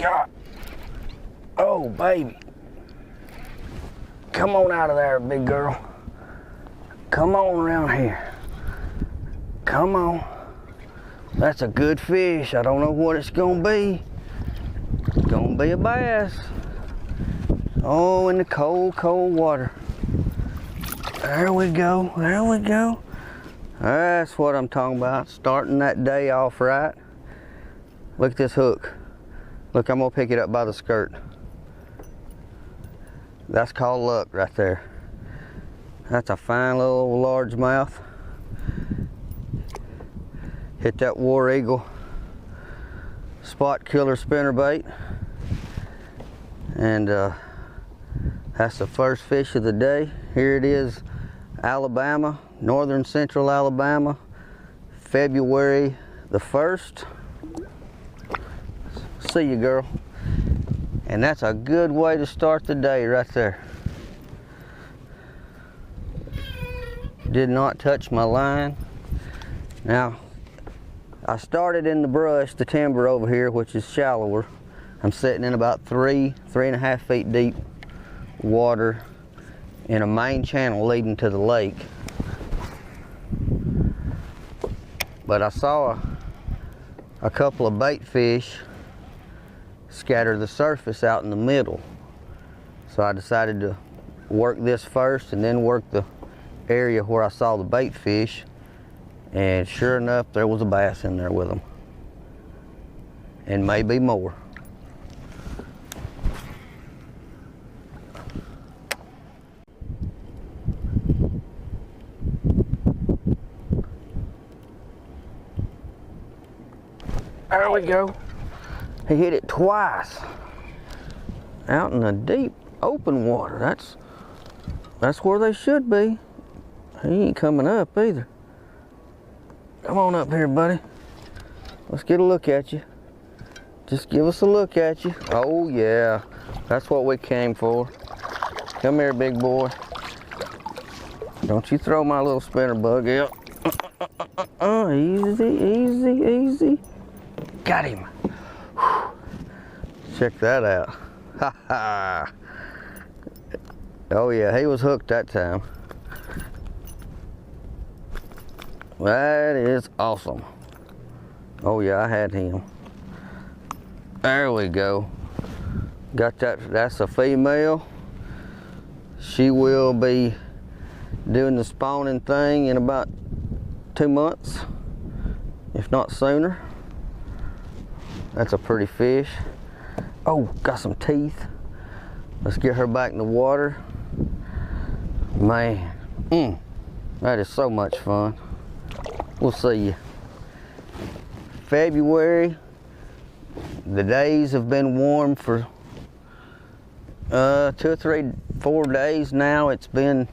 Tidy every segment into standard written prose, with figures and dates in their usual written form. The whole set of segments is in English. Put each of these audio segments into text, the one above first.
God. Oh, baby. Come on out of there, big girl. Come on around here. Come on. That's a good fish. I don't know what it's gonna be. It's gonna be a bass. Oh, in the cold, cold water. There we go, there we go. That's what I'm talking about, starting that day off right. Look at this hook. Look, I'm gonna pick it up by the skirt. That's called luck right there. That's a fine little largemouth. Hit that War Eagle spot killer spinnerbait. And that's the first fish of the day. Here it is, Alabama, northern central Alabama, February the 1st. See you, girl. And that's a good way to start the day right there. Did not touch my line. Now, I started in the brush, the timber over here, which is shallower. I'm sitting in about 3.5 feet deep water in a main channel leading to the lake. But I saw a couple of bait fish scatter the surface out in the middle. So I decided to work this first and then work the area where I saw the bait fish. And sure enough, there was a bass in there with them. And maybe more. There we go. He hit it twice. Out in the deep open water. That's where they should be. He ain't coming up either. Come on up here, buddy. Let's get a look at you. Just give us a look at you. Oh yeah, that's what we came for. Come here, big boy. Don't you throw my little spinner bug out. Easy, easy, easy. Got him. Whew. Check that out. Ha ha. Oh yeah, he was hooked that time. That is awesome. Oh yeah, I had him. There we go. Got that, that's a female. She will be doing the spawning thing in about 2 months, if not sooner. That's a pretty fish. Oh, got some teeth. Let's get her back in the water. Man, that is so much fun. We'll see you. February, the days have been warm for 2 or 3, 4 days now. It's been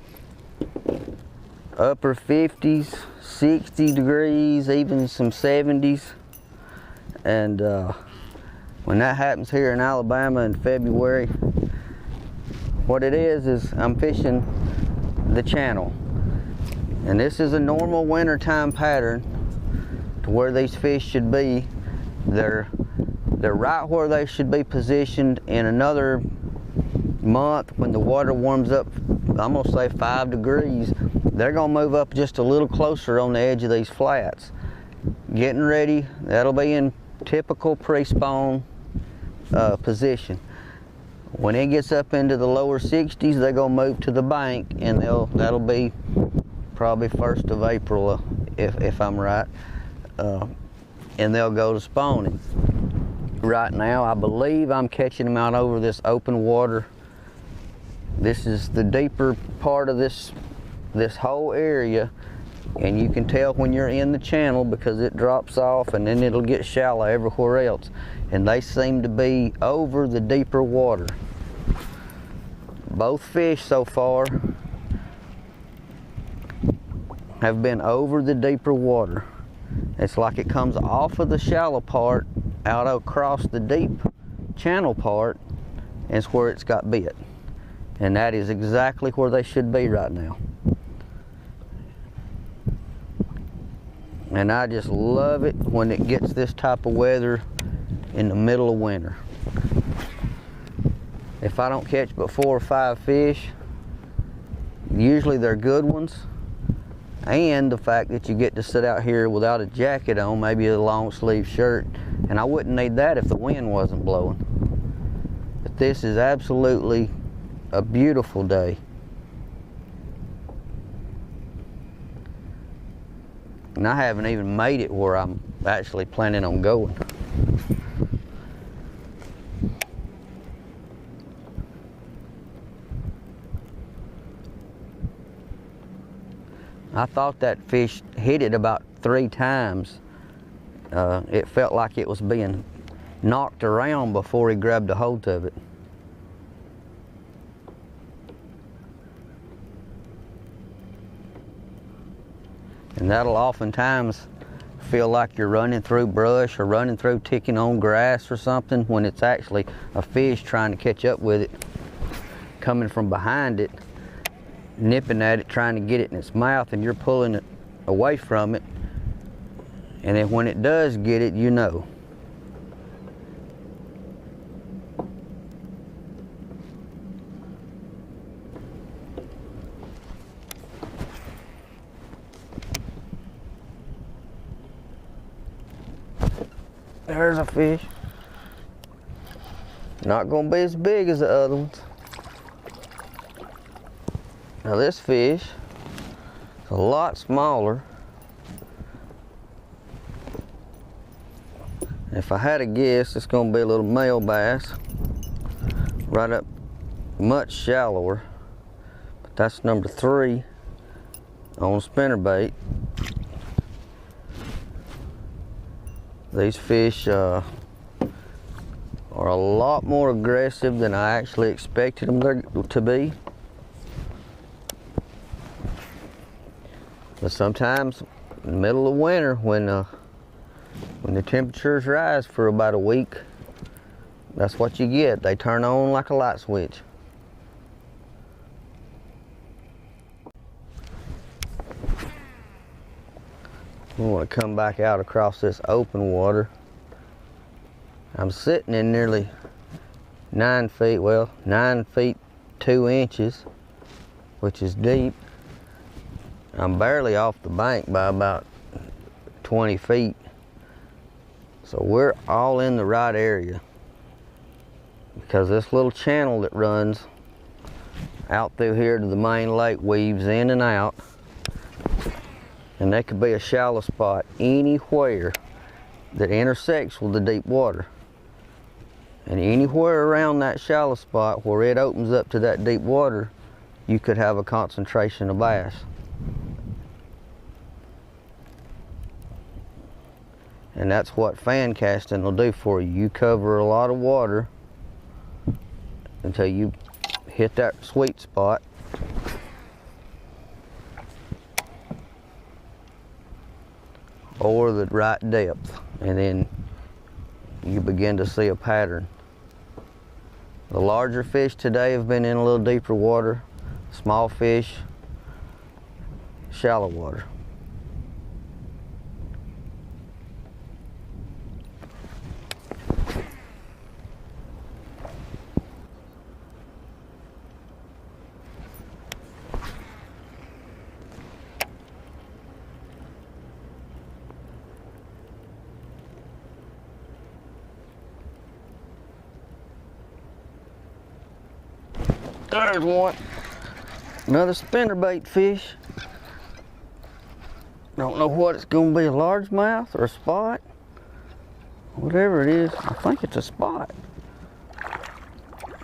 upper 50s, 60 degrees, even some 70s. And when that happens here in Alabama in February, what it is I'm fishing the channel. And this is a normal wintertime pattern to where these fish should be. They're right where they should be positioned. In another month, when the water warms up, I'm gonna say 5 degrees, they're gonna move up just a little closer on the edge of these flats. Getting ready, that'll be in typical pre-spawn position. When it gets up into the lower 60s, they're gonna move to the bank, and that'll be probably 1st of April, if I'm right, and they'll go to spawning. Right now, I believe I'm catching them out over this open water. This is the deeper part of this whole area, and you can tell when you're in the channel because it drops off and then it'll get shallow everywhere else. And they seem to be over the deeper water. Both fish so far have been over the deeper water. It's like it comes off of the shallow part out across the deep channel part, and it's where it's got bit. And that is exactly where they should be right now. And I just love it when it gets this type of weather in the middle of winter. If I don't catch but 4 or 5 fish, usually they're good ones. And the fact that you get to sit out here without a jacket on, maybe a long sleeve shirt, and I wouldn't need that if the wind wasn't blowing. But this is absolutely a beautiful day. And I haven't even made it where I'm actually planning on going. I thought that fish hit it about 3 times. It felt like it was being knocked around before he grabbed a hold of it. And that'll oftentimes feel like you're running through brush or running through ticking on grass or something, when it's actually a fish trying to catch up with it, coming from behind it, nipping at it, trying to get it in its mouth, and you're pulling it away from it. And then when it does get it, you know. There's a fish. Not gonna be as big as the other ones. Now this fish is a lot smaller. If I had to guess, it's gonna be a little male bass. Right up much shallower. But that's number 3 on spinnerbait. These fish are a lot more aggressive than I actually expected them to be. But sometimes in the middle of winter, when the temperatures rise for about a week, that's what you get. They turn on like a light switch. We want to come back out across this open water. I'm sitting in nearly 9 feet, well, 9 feet 2 inches, which is deep. I'm barely off the bank by about 20 feet. So we're all in the right area, because this little channel that runs out through here to the main lake weaves in and out. And there could be a shallow spot anywhere that intersects with the deep water. And anywhere around that shallow spot where it opens up to that deep water, you could have a concentration of bass. And that's what fan casting will do for you. You cover a lot of water until you hit that sweet spot. Or the right depth, and then you begin to see a pattern. The larger fish today have been in a little deeper water. Small fish, shallow water. There's one. Another spinnerbait fish. Don't know what it's gonna be, a largemouth or a spot. Whatever it is, I think it's a spot.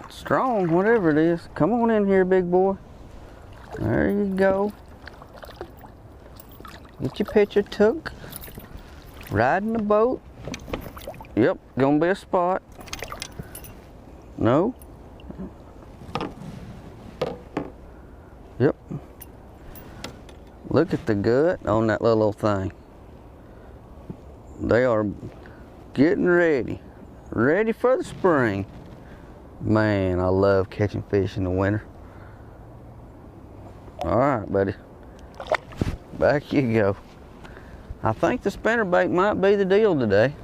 It's strong, whatever it is. Come on in here, big boy. There you go. Get your picture took. Riding the boat. Yep, gonna be a spot. No? Yep. Look at the gut on that little thing. They are getting ready. Ready for the spring. Man, I love catching fish in the winter. All right, buddy. Back you go. I think the spinnerbait might be the deal today.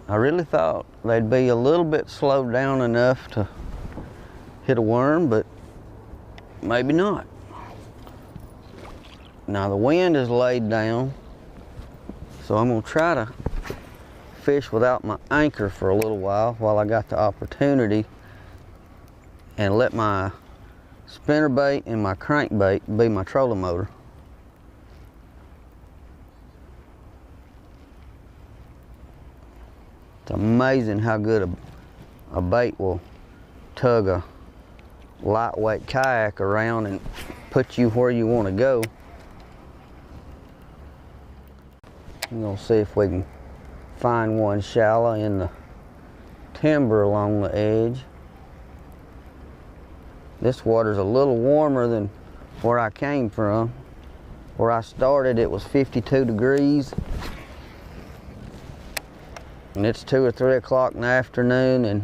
I really thought they'd be a little bit slowed down enough to hit a worm, but maybe not. Now the wind is laid down, so I'm gonna try to fish without my anchor for a little while I got the opportunity, and let my spinnerbait and my crankbait be my trolling motor. It's amazing how good a bait will tug a lightweight kayak around and put you where you want to go. I'm gonna see if we can find one shallow in the timber along the edge. This water's a little warmer than where I came from. Where I started, it was 52 degrees. And it's 2 or 3 o'clock in the afternoon, and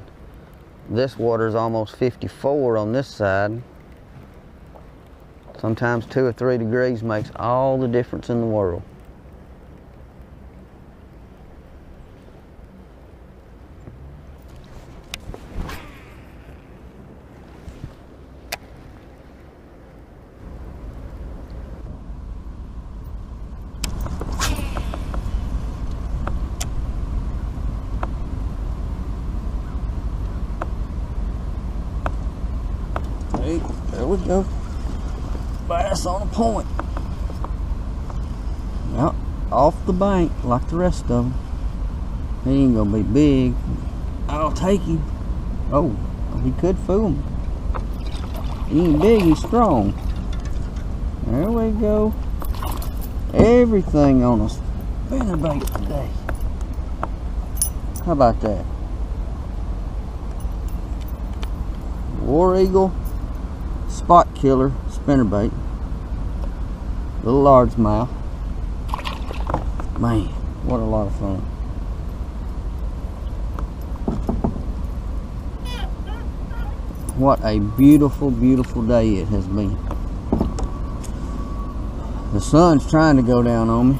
this water's almost 54 on this side. Sometimes 2 or 3 degrees makes all the difference in the world. Hey, there we go. Bass on a point. Yep, off the bank like the rest of them. He ain't gonna be big. I'll take him. Oh, he could fool me. He ain't big, he's strong. There we go. Everything on a spinnerbait today. How about that? War Eagle Spot Killer spinnerbait. Little largemouth. Man, what a lot of fun. What a beautiful, beautiful day it has been. The sun's trying to go down on me,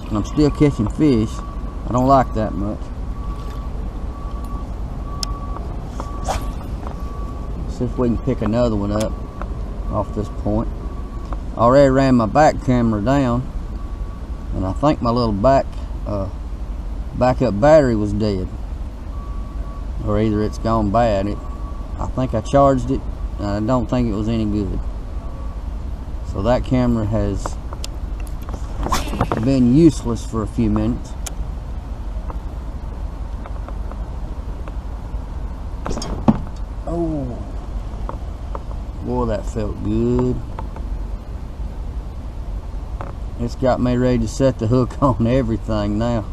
and I'm still catching fish. I don't like that much. See if we can pick another one up off this point. I already ran my back camera down, and I think my little backup battery was dead, or either it's gone bad. I think I charged it, and I don't think it was any good. So that camera has been useless for a few minutes. Oh, boy, that felt good. It's got me ready to set the hook on everything now.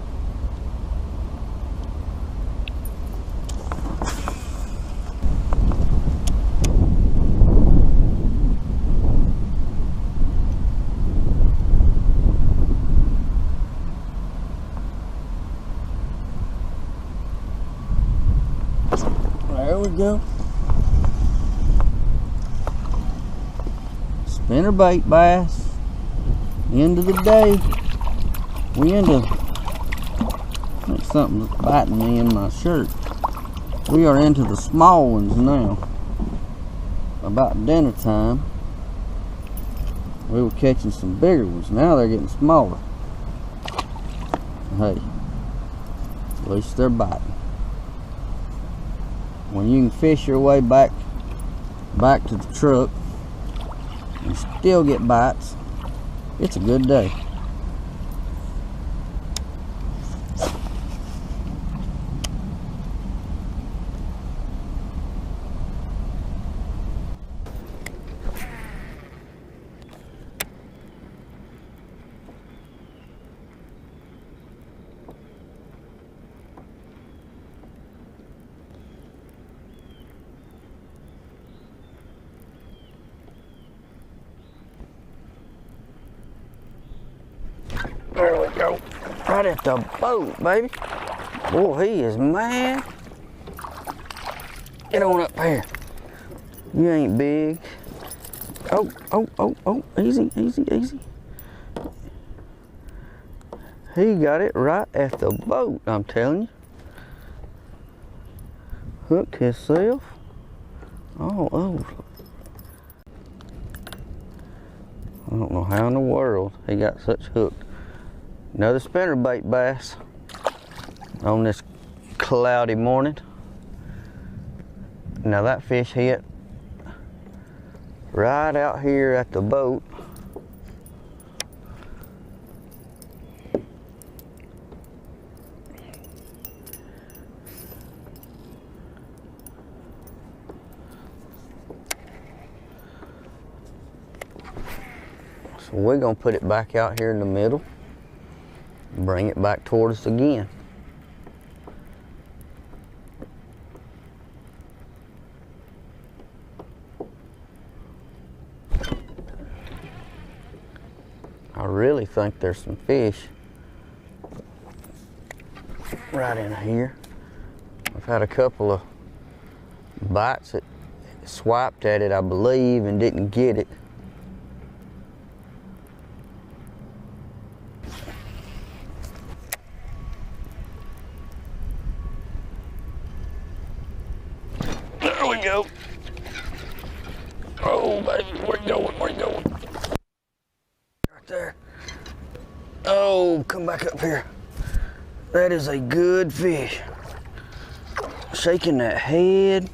There we go. Spinnerbait bass. End of the day. We into, I think something's biting me in my shirt. We are into the small ones now. About dinner time, we were catching some bigger ones. Now they're getting smaller. Hey, at least they're biting. When you can fish your way back to the truck and still get bites, it's a good day. There we go. Right at the boat, baby. Boy, he is mad. Get on up here. You ain't big. Oh, oh, oh, oh. Easy, easy, easy. He got it right at the boat, I'm telling you. hooked himself. Oh. I don't know how in the world he got such hooked. Another spinnerbait bass on this cloudy morning. Now that fish hit right out here at the boat. So we're gonna put it back out here in the middle, bring it back toward us again. I really think there's some fish right in here. I've had a couple of bites that swiped at it, I believe, and didn't get it. There we go. Oh, baby, where you going? Where you going? Right there. Oh, come back up here. That is a good fish. Shaking that head.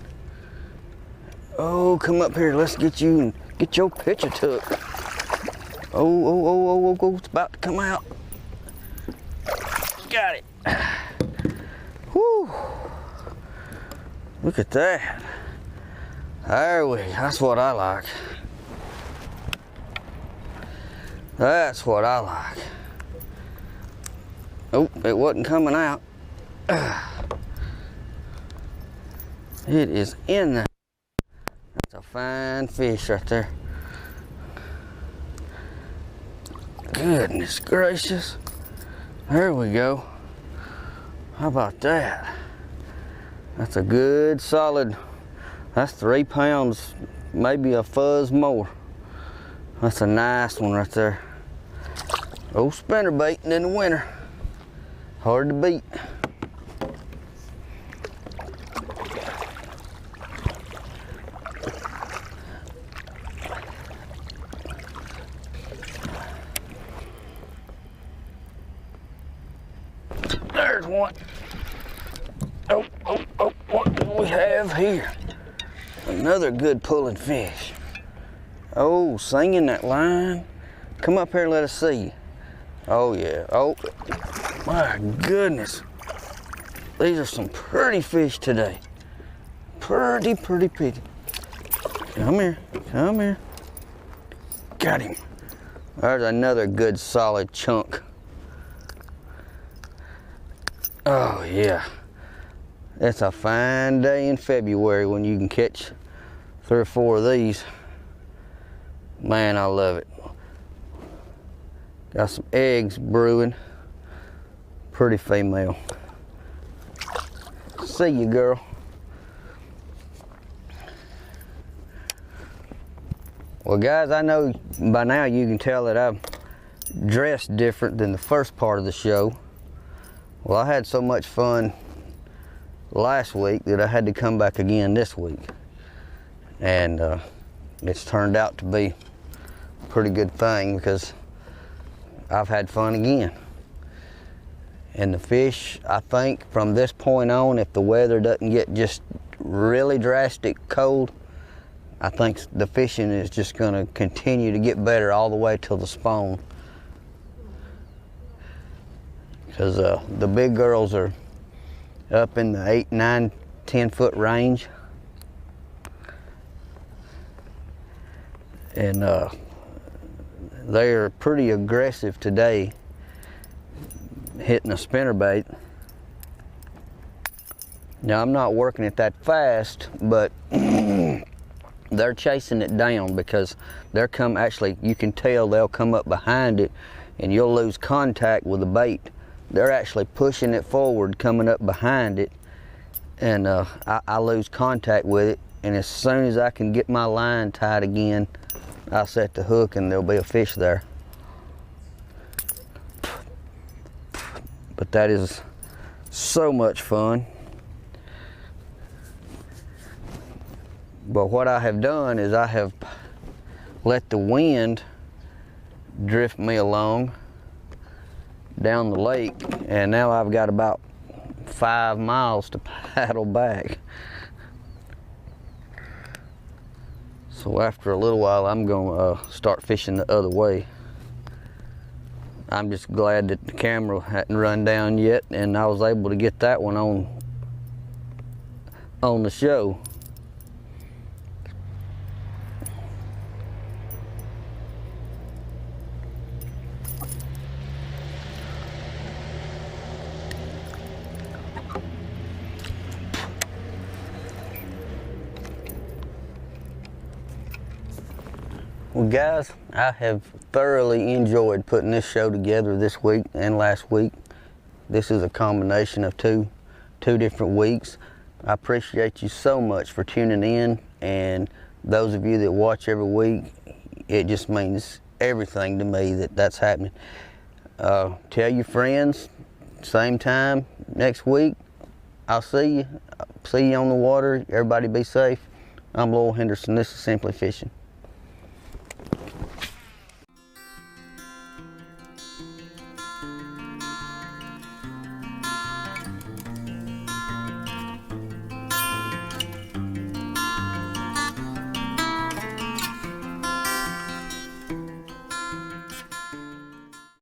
Oh, come up here. Let's get you and get your picture took. Oh, it's about to come out. Got it. Whew. Look at that. That's what I like. That's what I like. Oh, it wasn't coming out. It is in there. That's a fine fish right there. Goodness gracious. There we go. How about that? That's a good solid, that's 3 pounds, maybe a fuzz more. That's a nice one right there. Old spinnerbaiting in the winter. Hard to beat. There's one. Oh, what do we have here? Another good pulling fish. Oh, singing that line. Come up here and let us see you. Oh yeah, oh, my goodness. These are some pretty fish today. Pretty. Come here. Got him. There's another good solid chunk. Oh yeah. It's a fine day in February when you can catch 3 or 4 of these. Man, I love it. Got some eggs brewing. Pretty female. See you, girl. Well, guys, I know by now you can tell that I'm dressed different than the first part of the show. Well, I had so much fun last week that I had to come back again this week. And it's turned out to be a pretty good thing because I've had fun again. And the fish, I think from this point on, if the weather doesn't get just really drastic cold, I think the fishing is just gonna continue to get better all the way till the spawn. Because the big girls are up in the 8, 9, 10 foot range. And they're pretty aggressive today hitting a spinnerbait. Now I'm not working it that fast, but they're chasing it down because they're actually you can tell they'll come up behind it and you'll lose contact with the bait. They're actually pushing it forward, coming up behind it, and I lose contact with it, and as soon as I can get my line tied again, I'll set the hook and there'll be a fish there. But that is so much fun. But what I have done is I have let the wind drift me along down the lake, and now I've got about 5 miles to paddle back. So after a little while, I'm gonna start fishing the other way. I'm just glad that the camera hadn't run down yet, and I was able to get that one on the show. Well guys, I have thoroughly enjoyed putting this show together this week and last week. This is a combination of two different weeks. I appreciate you so much for tuning in, and those of you that watch every week, it just means everything to me that that's happening. Tell your friends, same time next week. I'll see you. See you on the water. Everybody be safe. I'm Lowell Henderson. This is Simply Fishing.